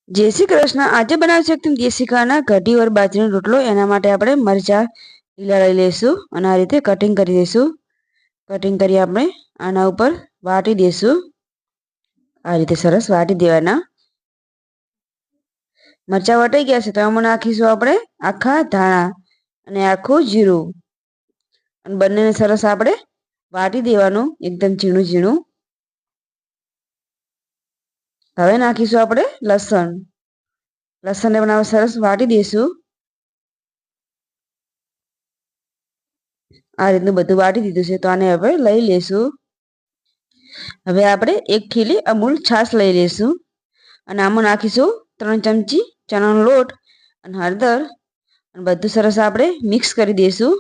जय श्री कृष्ण। आज बनावी शकते देशी खाना कढ़ी और बाजरीनो रोटलो। एना माटे आपणे मरचा લીલા લઈ લેશું અને આ રીતે કટિંગ કરી દઈશું। કટિંગ કરી આપણે આના ઉપર વાટી દઈશું। આ રીતે સરસ વાટી દેવાના। મરચા વટાઈ ગયા છે તો આમાં નાખીશું આપણે આખા ધાણા અને આખું જીરું અને બંનેને સરસ આપણે વાટી દેવાનું એકદમ ઝીણું ઝીણું। હવે નાખીશું આપણે લસણ। લસણને પણ આપણે સરસ વાટી દઈશું। આ રીતનું બધું વાટી દીધું છે તો આને હવે લઈ લેશું। હવે આપણે 1 થેલી અમૂલ છાશ લઈ લેશું અને આમાં નાખીશું 3 ચમચી ચણાનો લોટ અને હળદર અને બધું સરસ આપણે મિક્સ કરી દઈશું।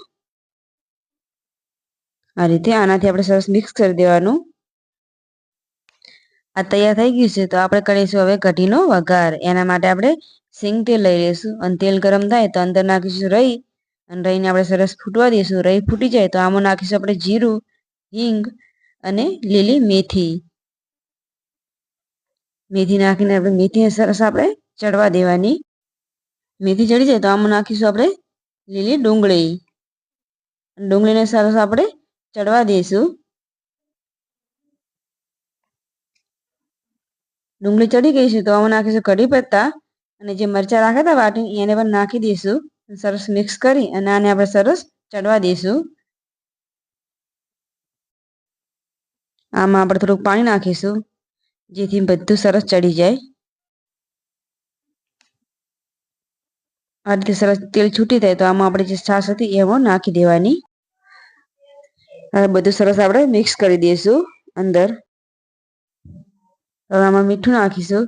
આ રીતે આનાથી આપણે સરસ મિક્સ કરી દેવાનું। આ તૈયાર થઈ ગયું છે તો આપણે કરીશું હવે કઢીનો વઘાર। એના માટે આપણે સિંગ તેલ લઈ લઈશું અને તેલ ગરમ થાય તો અંદર નાખીશું રાઈ અને રાઈને આપણે સરસ ફૂટવા દઈશું। રાઈ ફૂટી જાય તો આમાં નાખીશું આપણે જીરું, હિંગ અને લીલી મેથી। મેથી નાખીને આપણે મેથીને સરસ આપણે ચડવા દેવાની। મેથી ચડી જાય તો આમાં નાખીશું આપણે લીલી ડુંગળી। ડુંગળીને સરસ આપણે ચડવા દઈશું। ડુંગળી ચડી ગઈ છે તો આમાં નાખીશું કઢી પત્તા અને જે મરચાં રાખ્યા હતા વાટી એને પણ નાખી દઈશું। સરસ મિક્સ કરી અને આને આપણે સરસ ચડવા દઈશું। આમાં આપણે થોડુંક પાણી નાખીશું જેથી બધું સરસ ચડી જાય। આ રીતે સરસ તેલ છૂટી થાય તો આમાં આપણે જે છાશ હતી એમાં નાખી દેવાની। હવે બધું સરસ આપણે મિક્સ કરી દઈશું અંદર। હવે આમાં મીઠું નાખીશું।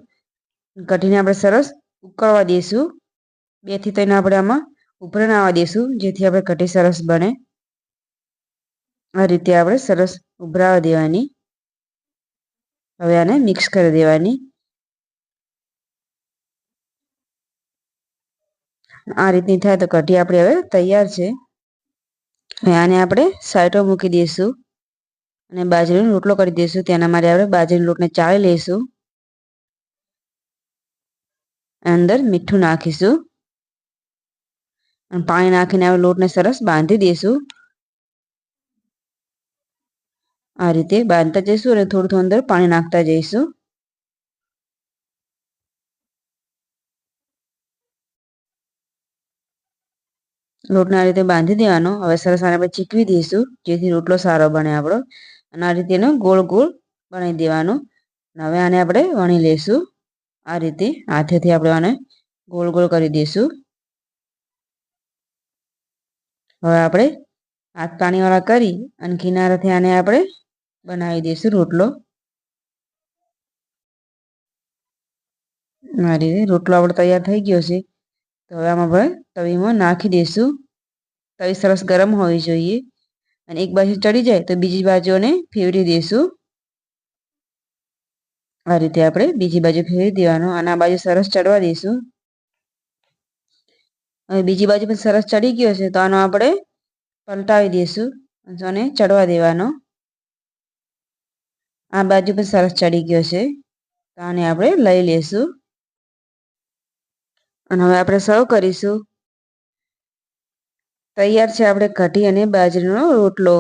કઢીને આપણે સરસ ઉકળવા દઈશું। 2 થી 3 આપણે આમાં ઉભરાણ આવવા દઈશું જેથી આપણે કઢી સરસ બને। આ રીતે આપણે સરસ ઉભરાવા દેવાની। હવે આને મિક્સ કરી દેવાની। આ રીતની થાય તો કઢી આપણી હવે તૈયાર છે। હવે આને આપણે સાઈડમાં મૂકી દઈશું અને બાજરીનો રોટલો કરી દઈશું। તેના માટે આપણે બાજરીના લોટને ચાળી લઈશું। અંદર મીઠું નાખીશું અને પાણી નાખીને આપણે લોટને સરસ બાંધી દઈશું। આ રીતે બાંધતા જઈશું અને થોડું થોડું અંદર પાણી નાખતા જઈશું। લોટને આ રીતે બાંધી દેવાનો। હવે સરસ આને આપણે ચીકવી દઈશું જેથી રોટલો સારો બને આપણો। અને આ રીતે એનો ગોળ ગોળ બનાવી દેવાનો। હવે આને આપણે વણી લઈશું। આ રીતે હાથેથી આપણે આને ગોળ ગોળ કરી દઈશું। હવે આપણે હાથ પાણીવાળા કરી અને કિનારેથી આને આપણે બનાવી દઈશું રોટલો। આ રીતે રોટલો આપણો તૈયાર થઈ ગયો છે તો હવે આમાં આપણે તવીમાં નાખી દઈશું। તવી સરસ ગરમ હોવી જોઈએ અને એક બાજુ ચડી જાય તો બીજી બાજુને ફેરવી દઈશું। આ રીતે આપણે બીજી બાજુ ફેરવી દેવાનો અને આ બાજુ સરસ ચડવા દઈશું। હવે બીજી બાજુ પણ સરસ ચડી ગયો છે તો આનો આપણે પલટાવી દઈશું અને ચડવા દેવાનો। આ બાજુ પણ સરસ ચડી ગયો છે તો આને આપણે લઈ લેશું અને હવે આપણે સર્વ કરીશું। તૈયાર છે આપણે કઢી અને બાજરીનો રોટલો।